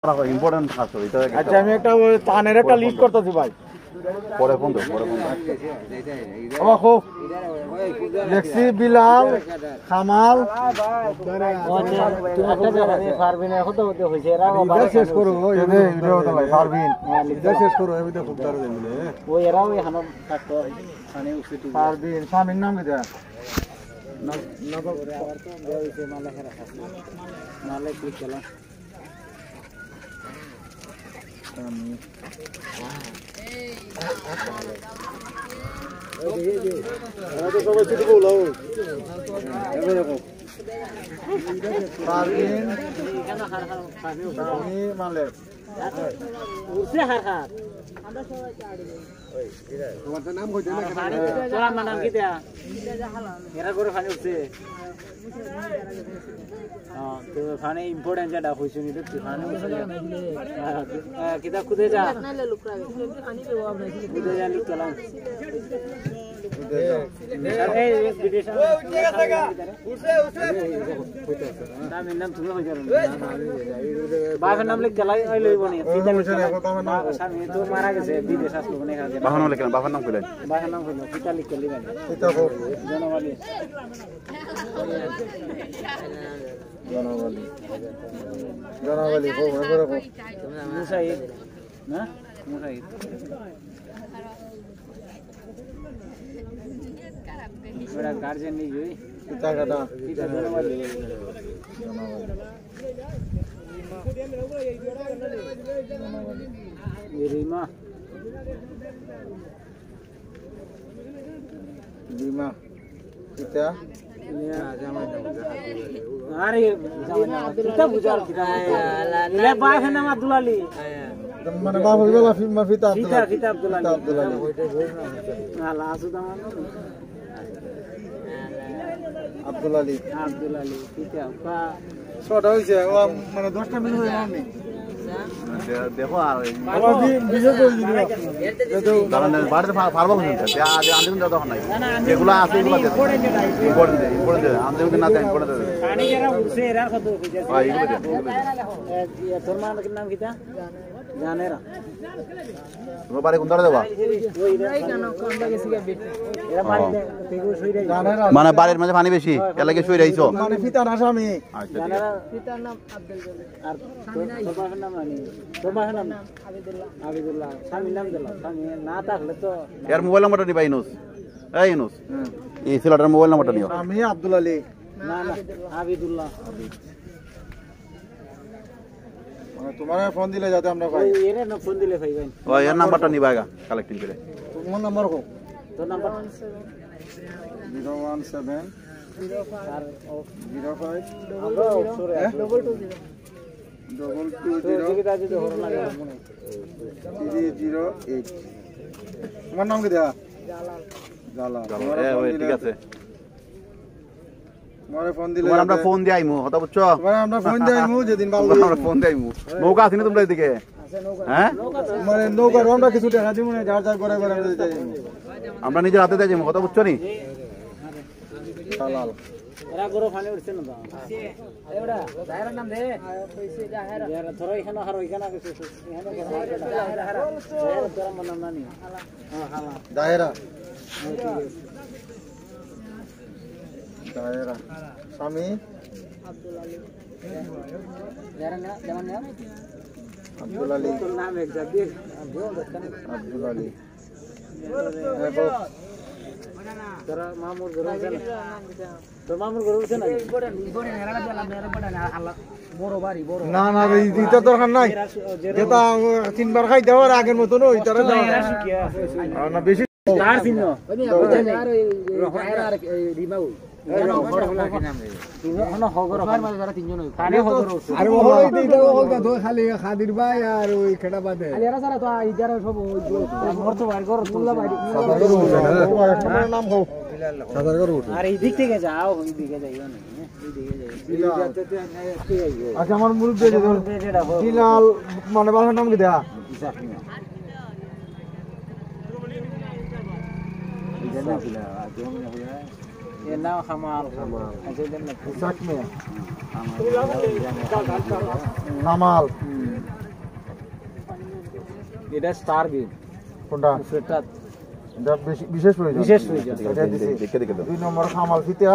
Important কাজ করি তো। আচ্ছা আমি একটা তানের একটা লিস্ট করতেছি ভাই, পরে ফোন দাও, পরে ফোন দাও। আমার খুব লেক্সি বিলাল কামাল শেষ করো পারবিন শেষ করো পারবিন স্বামীর নাম কি ইম্পর্টেন্ট যেটা হয়েছে কিতাব খুদে যা লিখলাম বাবার নাম লিখ গেলাই লইব নি তো মারা গেছে বিদেশ আসলো মানে বাবার নাম লিখলাম, বাবার নাম কইলেন, বাবার নাম কইলো পিতা লিখ গেলি মানে জনবালি জনবালি জনবালি ও এবারে কো মুসাইদ না মুসাইদ বড় গার্জিয়ান নি গই পিতা কাটা পিতা জনবালি রিমা রিমা পিতা আরে পিতা বুঝার ইলে বাহে নাম আব্দুল আলী মানে বাপ হইলা পিতা পিতা আব্দুল আলী আলা আসুদামান আব্দুল আলী পিতা পা ছটা হইছে ও মানে 10টা মিনিট হয়ে গেল দেখো আর বিজয় কই দিল দাঁড়ান বাড়িতে ফারবা হইছে তে আজ আনদিন দাও তখন নাই এগুলা আছে এগুলা দে ইম্পর্টেন্ট দে আনদিন না দে ইম্পর্টেন্ট দে পানি যারা উঠছে এরা কত হইছে ভাই এগুলা দে তোর নাম কিটা জানেরা তোমার বাড়ি কোন দাঁড়া দেবা মানে বাড়ির মাঝে পানি বেশি এর লাগে শুই রাইছো মানে পিতার আসামি জানেরা পিতার নাম আব্দুল আর তোর বাবার নাম মানে তোর বাবার নাম আবিদুল্লাহ স্বামীর নাম দিলাম স্বামী না থাকলে তো এর মোবাইল নাম্বারটা নিবা ইনুস এই ইনুস এই ছেলেটার মোবাইল নাম্বারটা নিও আমি আব্দুল আলী না না আবিদুল্লাহ মানে তোমার ফোন দিলে যাতে আমরা ভাই এর না ফোন দিলে ভাই ভাই ওই এর নাম্বারটা নিবা গা কালেক্টিং করে তোমার নাম্বার কো তোর নাম্বার 017 তোমার নাম কি দেয়া জালাল ঠিক আছে তোমারে ফোন দিলে আমরা ফোন দি আইমু কথা বুঝছো আমরা ফোন দি আইমু যেদিন ভালো আমরা ফোন দি আইমু নৌকা আছে না তোমরা এদিকে হ্যাঁ মানে নৌকা আমরা কিছু টাকা দিমু না যার যার করে করে আমরা নিজের হাতে দিয়ে যাবো কথা বুঝছো নি জালাল এরা গরো পানি উঠছে না এবড়া জাহের নাম দে কইছে জাহের यार थोड़ा এখানে হার ওইখানে কিছু এখানে জাহের তোর নাম না নি হ্যাঁ হ্যাঁ জাহেরা জাহেরা স্বামী আব্দুল আলী জাহের না যেমন নাম আব্দুল আলী তোর নাম একজাক্ট দিয়ে আব্দুল আলী তোরা মামুর ঘর আছে না তোর মামুর ঘর আছে না বড় বাড়ি বড় না না এইটা দরকার নাই যেটা তিনবার খাই দেওয়ার আগের মতন ওই তারা না বেশি আর চিহ্ন আর আর রিমাউ খালি খাদির ভাই আর ওই খেটা বাদে আর এই দিক থেকে যাও ওই দিকে যাইও না আচ্ছা আমার মুরুব্বি বিলাল মানে বাসার নাম কি দেয়া নাম খামাল খামাল এটা স্টার গেম কোনটা সেটা এটা বিশেষ প্রয়োজন বিশেষ প্রয়োজন এটা দিছি দেখে দেখে দাও 2 নম্বর খামাল ফিতা